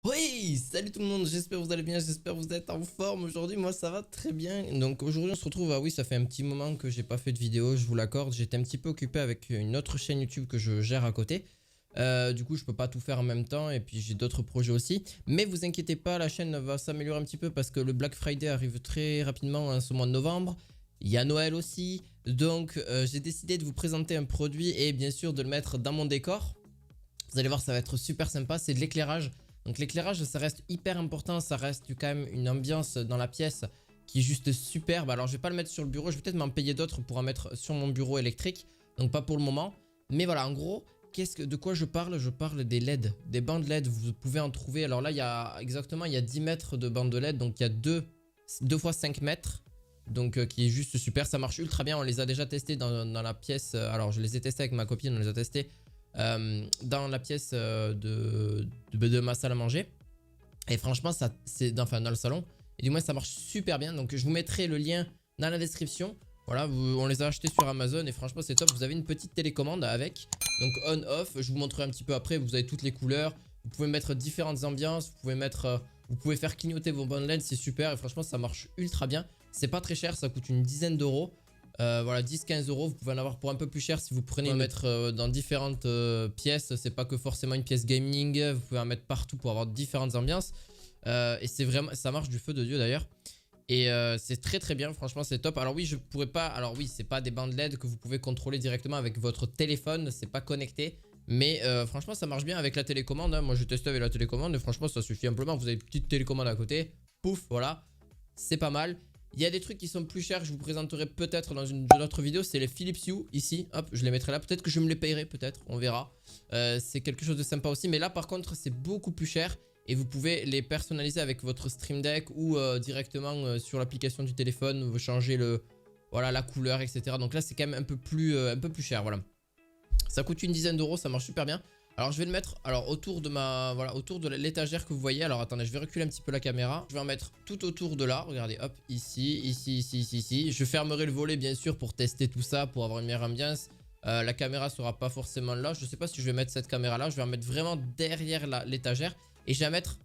Oui, salut tout le monde, j'espère que vous allez bien, j'espère que vous êtes en forme. Aujourd'hui, moi ça va très bien. Donc aujourd'hui, on se retrouve, oui, ça fait un petit moment que j'ai pas fait de vidéo, je vous l'accorde. J'étais un petit peu occupé avec une autre chaîne YouTube que je gère à côté. Du coup, je peux pas tout faire en même temps et puis j'ai d'autres projets aussi. Mais vous inquiétez pas, la chaîne va s'améliorer un petit peu parce que le Black Friday arrive très rapidement en ce mois de novembre. Il y a Noël aussi. Donc, j'ai décidé de vous présenter un produit et bien sûr de le mettre dans mon décor. Vous allez voir, ça va être super sympa, c'est de l'éclairage. Donc l'éclairage, ça reste hyper important, ça reste quand même une ambiance dans la pièce qui est juste superbe. Alors je vais pas le mettre sur le bureau, je vais peut-être m'en payer d'autres pour en mettre sur mon bureau électrique. Donc pas pour le moment. Mais voilà, en gros, de quoi je parle? Je parle des LED, des bandes LED, vous pouvez en trouver. Alors là, il y a 10 mètres de bandes de LED, donc il y a 2 fois 5 mètres. Donc qui est juste super, ça marche ultra bien, on les a déjà testés dans la pièce. Alors je les ai testés avec ma copine, on les a testés dans la pièce de ma salle à manger. Et franchement, enfin dans le salon. Et du moins, ça marche super bien. Donc, je vous mettrai le lien dans la description. Voilà, on les a achetés sur Amazon et franchement, c'est top. Vous avez une petite télécommande avec. Donc, on-off. Je vous montrerai un petit peu après. Vous avez toutes les couleurs. Vous pouvez mettre différentes ambiances. Vous pouvez faire clignoter vos bandes LED. C'est super. Et franchement, ça marche ultra bien. C'est pas très cher. Ça coûte une dizaine d'euros. Voilà, 10-15 euros. Vous pouvez en avoir pour un peu plus cher si vous prenez mettre dans différentes pièces. C'est pas que forcément une pièce gaming. Vous pouvez en mettre partout pour avoir différentes ambiances. Et c'est vraiment, ça marche du feu de Dieu d'ailleurs. Et c'est très très bien, franchement c'est top. Alors oui, je pourrais pas, alors oui, c'est pas des bandes LED que vous pouvez contrôler directement avec votre téléphone, c'est pas connecté. Mais franchement ça marche bien avec la télécommande, hein. Moi j'ai testé avec la télécommande et franchement ça suffit amplement. Vous avez une petite télécommande à côté, pouf, voilà, c'est pas mal. Il y a des trucs qui sont plus chers que je vous présenterai peut-être dans une autre vidéo, c'est les Philips Hue ici, hop, je les mettrai là. Peut-être que je me les payerai, peut-être, on verra. C'est quelque chose de sympa aussi, mais là par contre c'est beaucoup plus cher. Et vous pouvez les personnaliser avec votre Stream Deck ou directement sur l'application du téléphone. Vous changez voilà, la couleur, etc. Donc là, c'est quand même un peu plus cher. Voilà. Ça coûte une dizaine d'euros, ça marche super bien. Alors je vais le mettre autour de l'étagère que vous voyez. Alors attendez, je vais reculer un petit peu la caméra. Je vais en mettre tout autour de là. Regardez, hop, ici, ici, ici, ici, ici. Je fermerai le volet bien sûr pour tester tout ça, pour avoir une meilleure ambiance. La caméra sera pas forcément là. Je sais pas si je vais mettre cette caméra là. Je vais en mettre vraiment derrière l'étagère. Et je vais la mettre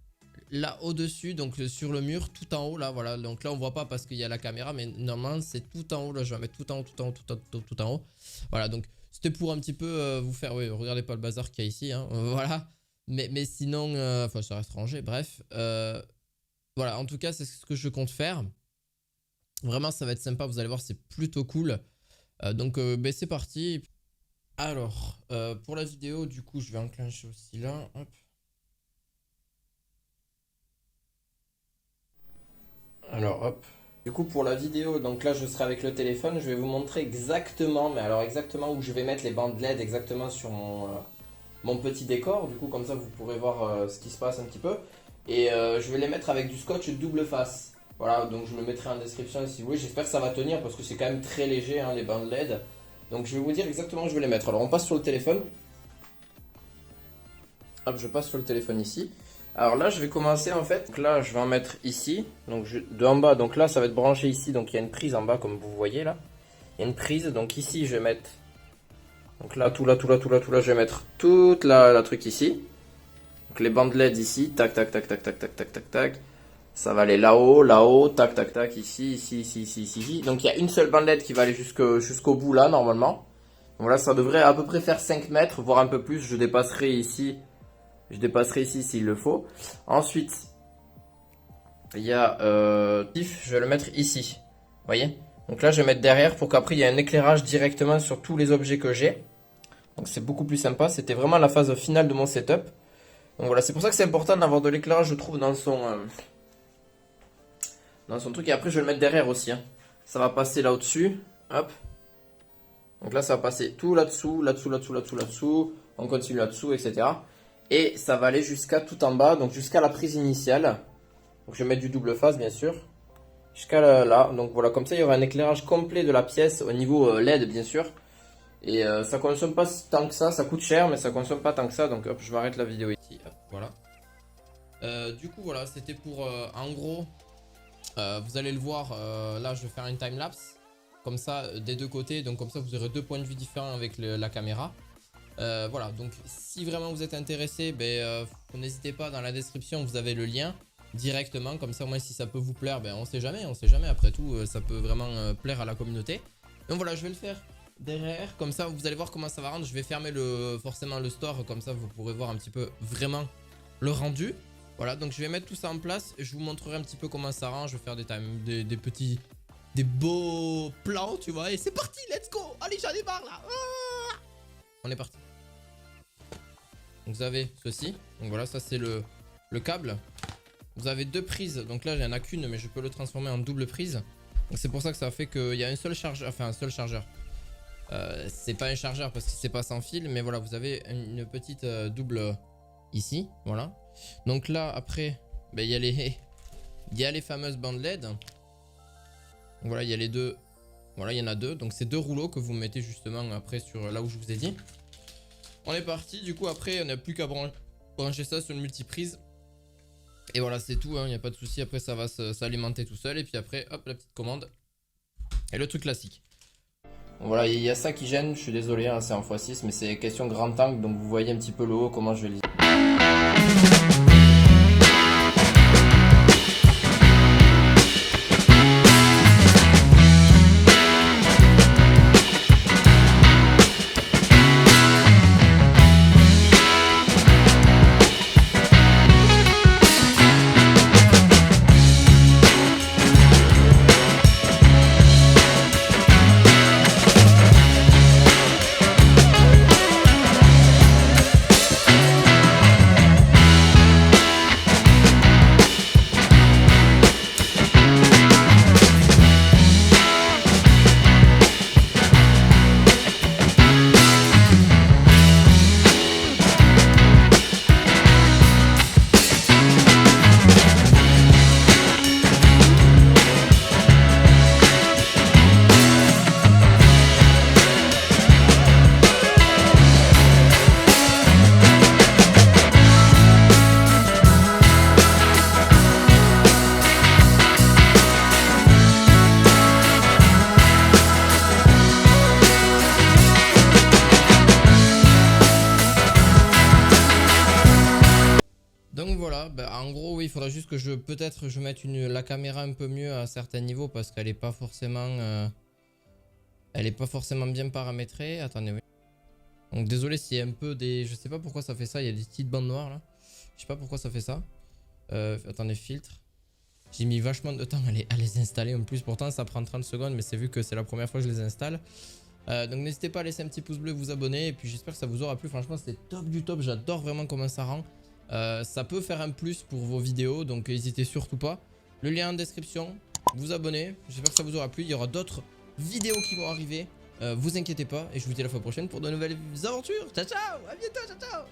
là au-dessus, donc sur le mur, tout en haut là, voilà. Donc là on voit pas parce qu'il y a la caméra, mais normalement c'est tout en haut là. Je vais la mettre tout en haut, tout en haut, tout en haut. Voilà, donc c'était pour un petit peu vous faire, oui, regardez pas le bazar qu'il y a ici, hein, voilà. Mais sinon, enfin ça reste rangé, bref. Voilà, en tout cas c'est ce que je compte faire. Vraiment ça va être sympa, vous allez voir, c'est plutôt cool. Donc ben, c'est parti. Alors, pour la vidéo, du coup je vais enclencher aussi là, hop. Alors hop. Du coup pour la vidéo, donc là je serai avec le téléphone, je vais vous montrer exactement, mais alors exactement où je vais mettre les bandes LED exactement sur mon petit décor. Du coup comme ça vous pourrez voir ce qui se passe un petit peu. Et je vais les mettre avec du scotch double face. Voilà, donc je le mettrai en description si vous voulez. J'espère que ça va tenir parce que c'est quand même très léger hein, les bandes LED. Donc je vais vous dire exactement où je vais les mettre. Alors on passe sur le téléphone. Hop, je passe sur le téléphone ici. Alors là, je vais commencer en fait. Donc là, je vais en mettre ici. Donc de en bas, donc là, ça va être branché ici. Donc il y a une prise en bas, comme vous voyez là. Il y a une prise. Donc ici, je vais mettre. Donc là, tout là, tout là, tout là, tout là, je vais mettre toute la truc ici. Donc les bandes LED ici. Tac, tac, tac, tac, tac, tac, tac, tac, tac. Ça va aller là-haut, là-haut, tac, tac, tac, ici, ici, ici, ici, ici. Donc il y a une seule bande LED qui va aller jusqu'au bout là, normalement. Donc là, ça devrait à peu près faire 5 mètres, voire un peu plus. Je dépasserai ici. Je dépasserai ici s'il le faut. Ensuite, il y a je vais le mettre ici. Vous voyez? Donc là, je vais mettre derrière pour qu'après, il y ait un éclairage directement sur tous les objets que j'ai. Donc c'est beaucoup plus sympa. C'était vraiment la phase finale de mon setup. Donc voilà, c'est pour ça que c'est important d'avoir de l'éclairage, je trouve, dans son truc. Et après, je vais le mettre derrière aussi, hein. Ça va passer là au-dessus. Hop. Donc là, ça va passer tout là-dessous, là-dessous, là-dessous, là-dessous, là-dessous. On continue là-dessous, etc. Et ça va aller jusqu'à tout en bas, donc jusqu'à la prise initiale. Donc je vais mettre du double face, bien sûr. Jusqu'à là. Donc voilà, comme ça, il y aura un éclairage complet de la pièce au niveau LED, bien sûr. Et ça consomme pas tant que ça coûte cher, mais ça consomme pas tant que ça. Donc hop, je vais arrêter la vidéo ici. Hop, voilà. Du coup, voilà, c'était pour, en gros, vous allez le voir, là, je vais faire une time-lapse. Comme ça, des deux côtés. Donc comme ça, vous aurez deux points de vue différents avec la caméra. Voilà, donc si vraiment vous êtes intéressé, n'hésitez pas, dans la description vous avez le lien directement, comme ça au moins si ça peut vous plaire, on sait jamais, après tout ça peut vraiment plaire à la communauté. Donc voilà, je vais le faire derrière, comme ça vous allez voir comment ça va rendre. Je vais fermer forcément le store, comme ça vous pourrez voir un petit peu vraiment le rendu. Voilà, donc je vais mettre tout ça en place et je vous montrerai un petit peu comment ça rend. Je vais faire des beaux plans, tu vois, et c'est parti, let's go. Allez, j'en ai marre là. On est parti. Donc vous avez ceci, donc voilà, ça c'est le câble. Vous avez deux prises, donc là il n'y en a qu'une, mais je peux le transformer en double prise. Donc c'est pour ça que ça fait qu'il y a un seul chargeur, enfin un seul chargeur. C'est pas un chargeur parce que c'est pas sans fil, mais voilà, vous avez une petite double ici, voilà. Donc là après, il y a les fameuses bandes LED. Donc voilà, il y a les deux, voilà, il y en a deux. Donc c'est deux rouleaux que vous mettez justement après sur là où je vous ai dit. On est parti, du coup après on n'a plus qu'à brancher ça sur une multiprise. Et voilà, c'est tout, il n'y a pas de souci. Après ça va s'alimenter tout seul. Et puis après, hop, la petite commande. Et le truc classique. Voilà, il y a ça qui gêne, je suis désolé, c'est en x6, mais c'est question grand angle, donc vous voyez un petit peu le haut, comment je vais le... Donc voilà, en gros oui, il faudra juste que peut-être je mette la caméra un peu mieux à certains niveaux parce qu'elle est pas forcément bien paramétrée. Attendez, oui. Donc désolé s'il y a un peu je sais pas pourquoi ça fait ça, il y a des petites bandes noires là. Je sais pas pourquoi ça fait ça. Attendez, filtre. J'ai mis vachement de temps à les installer en plus, pourtant ça prend 30 secondes, mais c'est vu que c'est la première fois que je les installe. Donc n'hésitez pas à laisser un petit pouce bleu, vous abonner, et puis j'espère que ça vous aura plu. Franchement c'est top du top, j'adore vraiment comment ça rend. Ça peut faire un plus pour vos vidéos, donc n'hésitez surtout pas. Le lien en description, vous abonnez, j'espère que ça vous aura plu. Il y aura d'autres vidéos qui vont arriver, vous inquiétez pas, et je vous dis à la fois prochaine pour de nouvelles aventures. Ciao ciao, à bientôt, ciao ciao.